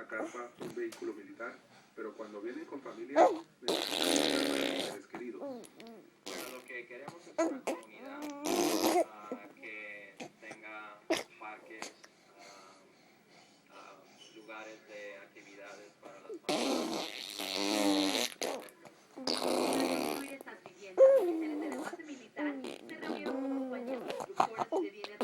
una carpa, un vehículo militar, pero cuando vienen con familia, necesitan a sus seres queridos. Bueno, lo que queremos es una comunidad que tenga parques, lugares de actividades para las familias. Construir estas viviendas, oficiales de la base militar se reunieron con compañías constructoras y de bienes